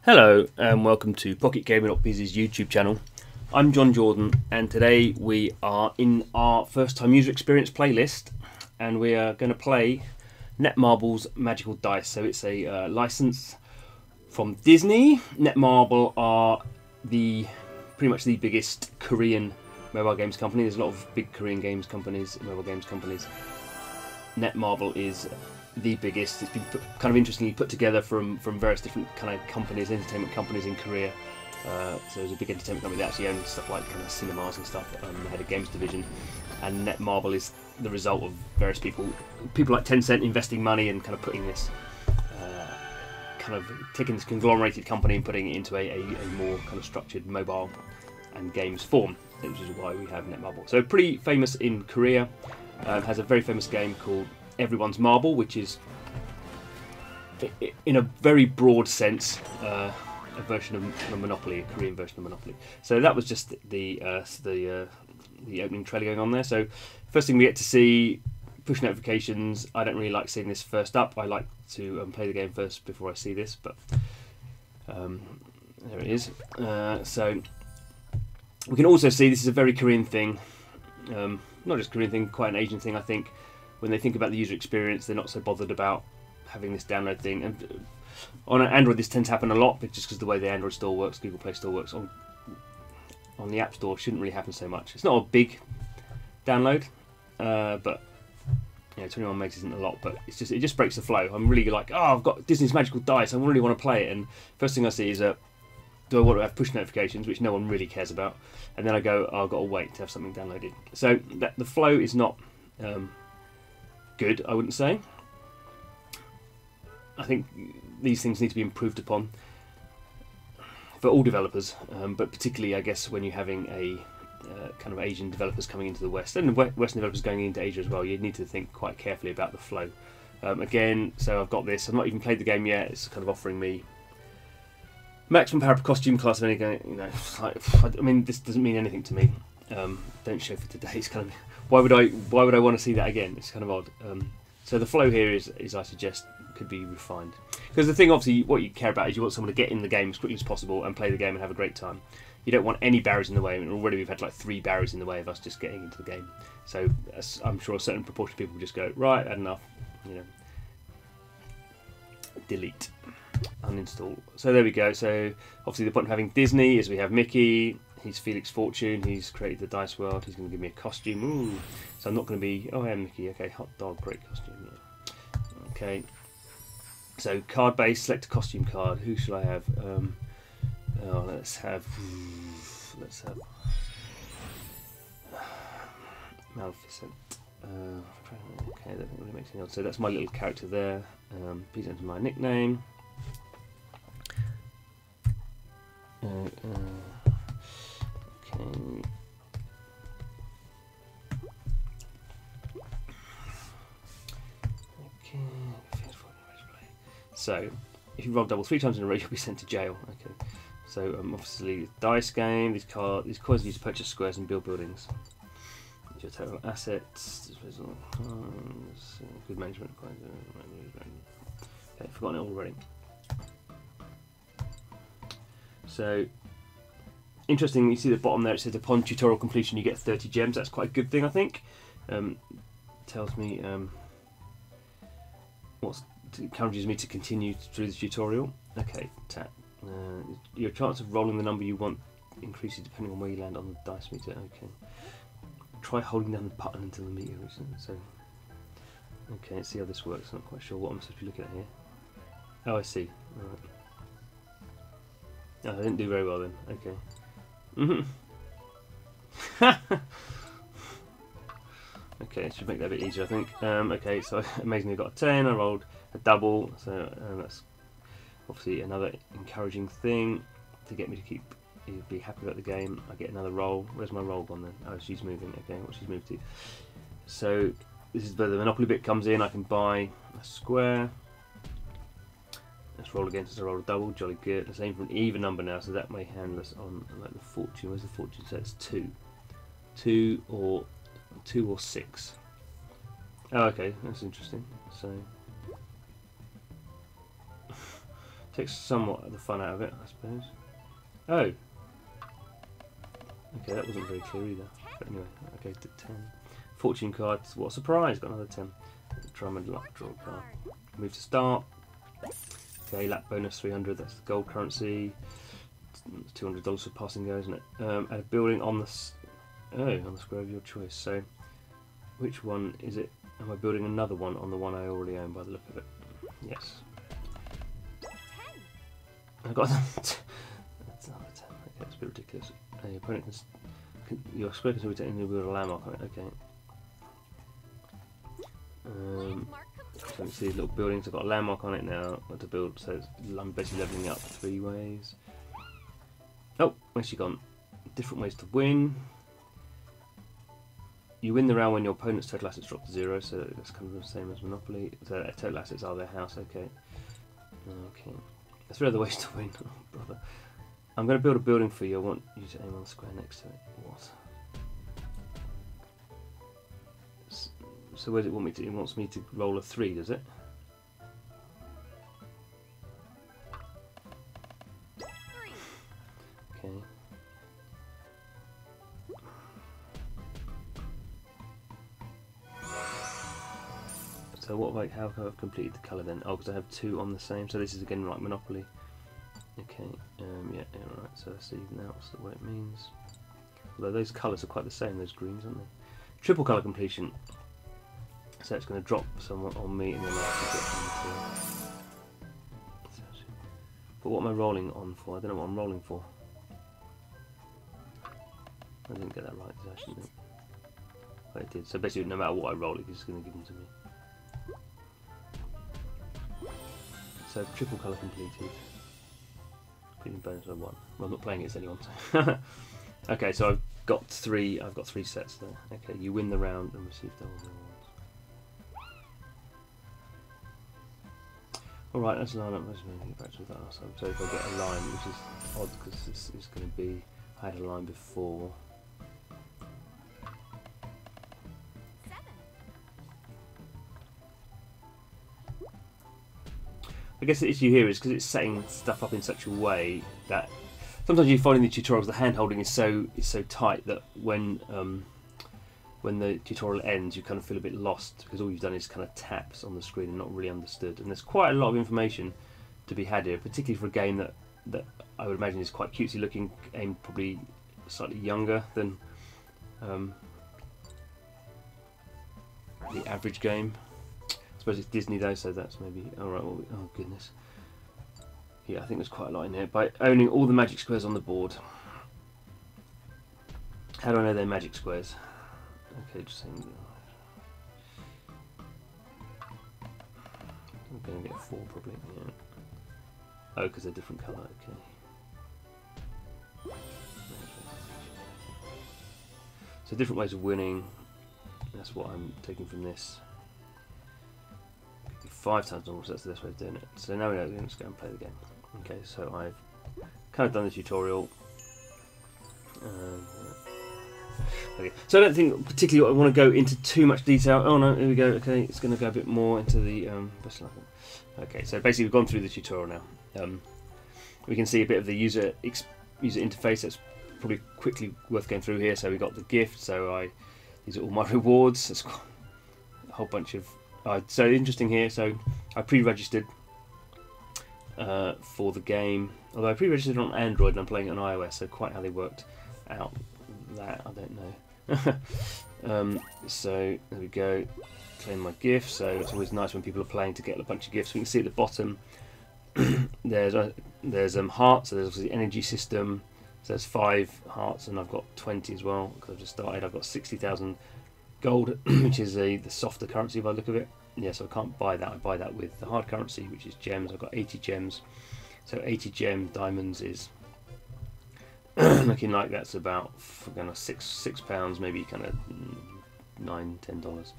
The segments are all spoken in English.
Hello and welcome to Pocket Gaming Biz's YouTube channel. I'm Jon Jordan and today we are in our first time user experience playlist and we are going to play Netmarble's Magical Dice. So it's a license from Disney. Netmarble are pretty much the biggest Korean mobile games company. There's a lot of big Korean mobile games companies. Netmarble is the biggest. It's been kind of interestingly put together from various different kind of companies, entertainment companies in Korea. So there's a big entertainment company that actually owns stuff like kind of cinemas and stuff. They had a games division, and Netmarble is the result of various people like Tencent investing money and kind of putting this, taking this conglomerated company and putting it into a more kind of structured mobile and games form, which is why we have Netmarble. So pretty famous in Korea. Has a very famous game called Everyone's Marble, which is, in a very broad sense, a version of Monopoly, a Korean version of Monopoly. So that was just the opening trailer going on there. So first thing we get to see, push notifications. I don't really like seeing this first up. I like to play the game first before I see this, but there it is. So we can also see this is a very Korean thing. Not just Korean thing, quite an Asian thing, I think. When they think about the user experience, they're not so bothered about having this download thing. And on Android, this tends to happen a lot, but just because the way the Android store works, Google Play Store works, on the App Store, shouldn't really happen so much. It's not a big download, but 21 megs isn't a lot. But it just breaks the flow. I'm really like, oh, I've got Disney's Magical Dice. I really want to play it. And first thing I see is do I want to have push notifications, which no one really cares about? And then I go, oh, I've got to wait to have something downloaded. So the flow is not good, I wouldn't say. I think these things need to be improved upon for all developers, but particularly, I guess, when you're having a kind of Asian developers coming into the West, and Western developers going into Asia as well, you need to think quite carefully about the flow. Again, so I've got this. I've not even played the game yet. It's kind of offering me maximum power per costume class of any game. I mean, this doesn't mean anything to me. Don't show for today. It's kind of, why would I want to see that again? It's kind of odd. So the flow here is I suggest could be refined, because the thing, obviously, what you care about is you want someone to get in the game as quickly as possible and play the game and have a great time. You don't want any barriers in the way. I mean, already we've had like 3 barriers in the way of us just getting into the game. So I'm sure a certain proportion of people will just go, right, had enough, delete, uninstall. So there we go. So obviously the point of having Disney is we have Mickey. He's Felix Fortune. He's created the dice world. He's going to give me a costume. Ooh. So I'm not going to be. Oh, I am Mickey. Okay, hot dog, great costume. Yeah. Okay. So card base. Select a costume card. Who should I have? Let's have Maleficent. Okay, that doesn't really make sense. So that's my little character there. Please enter my nickname. So, if you roll double 3 times in a row, you'll be sent to jail. Okay. So, obviously, dice game. These coins are used to purchase squares and build buildings. These are your total assets. Good management. Okay, forgotten it already. So, interesting. You see the bottom there. It says upon tutorial completion, you get 30 gems. That's quite a good thing, I think. Tells me encourages me to continue through the tutorial. Okay, tap. Your chance of rolling the number you want increases depending on where you land on the dice meter. Okay. Try holding down the button until the meter is so. Okay, let's see how this works. I'm not quite sure what I'm supposed to be looking at here. Oh, I see. Right. Oh, I didn't do very well then. Okay. Okay, it should make that a bit easier, I think. Okay, so amazingly I got a 10, I rolled a double, so that's obviously another encouraging thing to get me to be happy about the game. I get another roll. Where's my roll gone then? Oh, she's moving. Okay, what she's moved to. So this is where the Monopoly bit comes in. I can buy a square. Let's roll again since I rolled a double. Jolly good. Let's aim for an even number now, so that may handle us on like the fortune. Where's the fortune? So it's 2. 2 or 6. Oh, okay, that's interesting. So Takes somewhat of the fun out of it, I suppose. Oh! Okay, that wasn't very clear either. But anyway, okay, to 10. Fortune cards, what a surprise, got another 10. Try my luck, draw a card. Move to start. Okay, lap bonus 300, that's the gold currency. It's $200 for passing go, isn't it? Add a building on the on the square of your choice. So, which one is it? Am I building another one on the one I already own by the look of it? Yes. I got that's another 10. Okay, that's a bit ridiculous. Your opponent your square can be taken to build a landmark on it. Okay. So you can see little buildings. I've got a landmark on it now. What to build? So I'm basically leveling up 3 ways. Oh, where's she gone? Different ways to win. You win the round when your opponent's total assets drop to 0, so that's kind of the same as Monopoly. So total assets are their house, okay. Okay. There's 3 other ways to win. Oh, brother. I'm going to build a building for you. I want you to aim on the square next to it. What? So where does it want me to? It wants me to roll a 3, does it? Okay. So what like how have I completed the colour then? Oh, because I have 2 on the same. So this is again like Monopoly. Okay. Yeah. Right. So let's see now what it means. Although those colours are quite the same. Those greens, aren't they? Triple colour completion. So it's going to drop somewhat on me, and then I have to get into. But what am I rolling on for? I don't know what I'm rolling for. I didn't get that right, did I? Actually, but I did. So basically, no matter what I roll, it's going to give them to me. So triple colour completed. Completing bonus of 1. Well, I'm not playing it as anyone. So. Okay, so I've got 3. I've got 3 sets there. Okay, you win the round and receive double rewards. Alright, let's line up. Let's get back to that last time. So if I get a line, which is odd because this is going to be. I had a line before. I guess the issue here is because it's setting stuff up in such a way that sometimes you find in the tutorials the hand holding is so tight that when the tutorial ends you kind of feel a bit lost because all you've done is kind of taps on the screen and not really understood. And there's quite a lot of information to be had here, particularly for a game that I would imagine is quite cutesy looking, aimed probably slightly younger than the average game. I suppose it's Disney though, so that's maybe alright. Well, oh goodness. Yeah, I think there's quite a lot in here. By owning all the magic squares on the board. How do I know they're magic squares? Okay, just saying. I'm going to get 4 probably. Yeah. Oh, because they're different colour. Okay. So different ways of winning. That's what I'm taking from this. 5 times normal, so that's the best way of doing it. So now we know, let's go and play the game. Okay, so I've kind of done the tutorial. Okay. So I don't think particularly I want to go into too much detail. Oh no, here we go. Okay, it's going to go a bit more into the best luck. Okay, so basically we've gone through the tutorial now. We can see a bit of the user interface. That's probably quickly worth going through here. So we got the gift. So these are all my rewards. That's a whole bunch of. So interesting here. So I pre-registered for the game. Although I pre-registered on Android and I'm playing it on iOS. So quite how they worked out that I don't know. So there we go. Claim my gift. So it's always nice when people are playing to get a bunch of gifts. We can see at the bottom there's hearts. So there's obviously the energy system. So there's 5 hearts and I've got 20 as well because I've just started. I've got 60,000 gold, which is the softer currency by the look of it. Yeah, so I can't buy that. I buy that with the hard currency, which is gems. I've got 80 gems. So 80 gem diamonds is looking like that's about kind of £6, maybe kind of $9–10.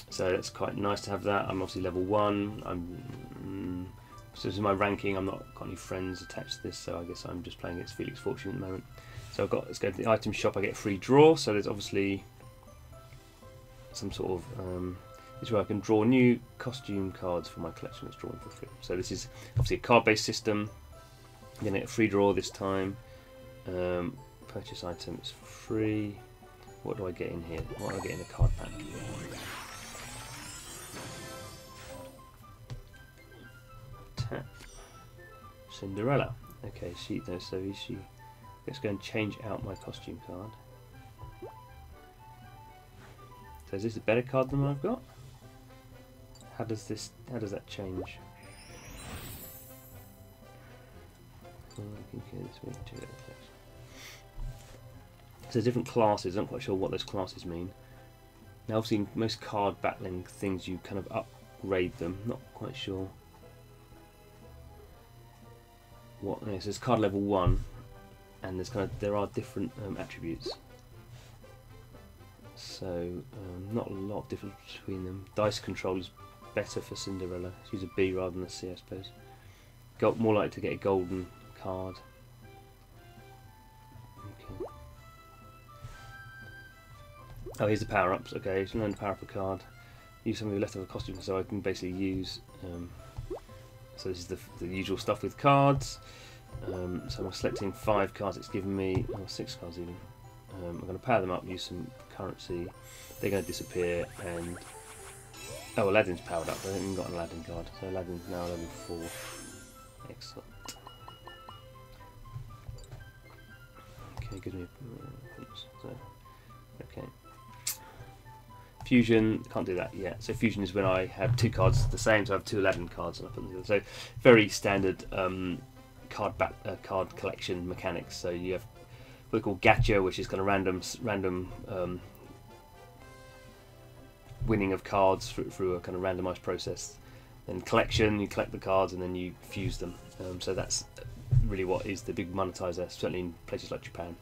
So that's quite nice to have that. I'm obviously level 1. So this is my ranking. I'm not got any friends attached to this, so I guess I'm just playing against Felix Fortune at the moment. So let's go to the item shop. I get a free draw. So there's obviously some sort of This is where I can draw new costume cards for my collection that's drawn for free. So this is obviously a card-based system. I'm going to get a free draw this time. Purchase items free. What do I get in here? What do I get in a card pack? Tap. Cinderella. Okay, let's go and change out my costume card. So is this a better card than I've got? How does that change? So different classes, I'm not quite sure what those classes mean. Now obviously most card battling things you kind of upgrade them, not quite sure. What, so there's card level 1 and there are different attributes. So not a lot of difference between them. Dice control is better for Cinderella. Let's use a B rather than a C, I suppose. Got more likely to get a golden card. Okay. Oh, here's the power-ups. Okay, so learn to power up a card. Use some of your leftover costume, so I can basically use. So this is the usual stuff with cards. So I'm selecting 5 cards. It's given me 6 cards even. I'm going to power them up, use some currency. They're going to disappear, and Aladdin's powered up. I haven't even got an Aladdin card, so Aladdin's now level 4. Excellent. Okay, gives me. Okay. Fusion, can't do that yet. So fusion is when I have 2 cards the same, so I have 2 Aladdin cards and I put them together. So very standard card collection mechanics. So you have what we call gacha, which is kind of random winning of cards through a kind of randomized process. Then collection, you collect the cards and then you fuse them. So that's really what is the big monetizer, certainly in places like Japan,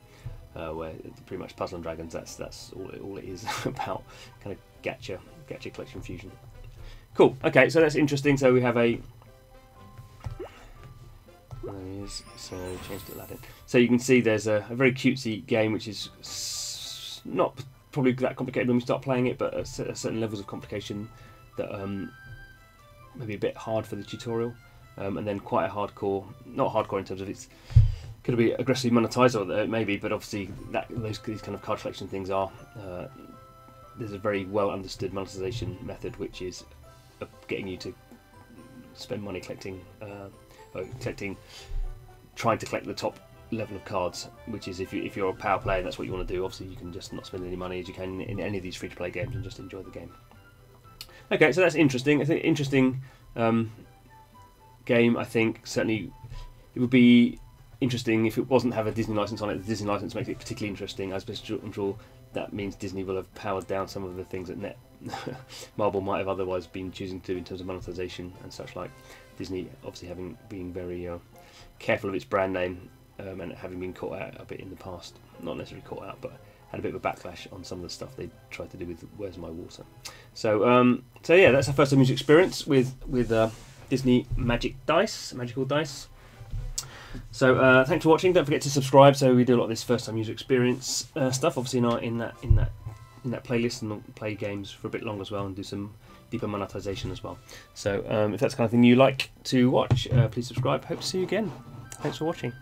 where pretty much Puzzle and Dragons. That's all it is about, kind of gacha collection fusion. Cool. Okay, so that's interesting. So we have a. There he is. So change to Aladdin. So you can see there's a very cutesy game, which is not probably that complicated when we start playing it, but at certain levels of complication that maybe a bit hard for the tutorial, and then quite a hardcore, not hardcore in terms of it's going to be aggressively monetized, or maybe, but obviously these kind of card collection things are. There's a very well understood monetization method, which is getting you to spend money trying to collect the top level of cards, which is if you're a power player and that's what you want to do, obviously you can just not spend any money as you can in any of these free-to-play games and just enjoy the game. Okay, so that's interesting. I think interesting game. I think certainly it would be interesting if it wasn't have a Disney license on it. The Disney license makes it particularly interesting. I'm sure that means Disney will have powered down some of the things that Netmarble might have otherwise been choosing to in terms of monetization and such like. Disney obviously being very careful of its brand name and having been caught out a bit in the past. Not necessarily caught out, but had a bit of a backlash on some of the stuff they tried to do with Where's My Water. So yeah, that's our first time user experience with Disney magical dice. So thanks for watching. Don't forget to subscribe. So we do a lot of this first time user experience stuff, obviously in that playlist, and we'll play games for a bit longer as well and do some deeper monetization as well. So if that's the kind of thing you like to watch, please subscribe. Hope to see you again. Thanks for watching.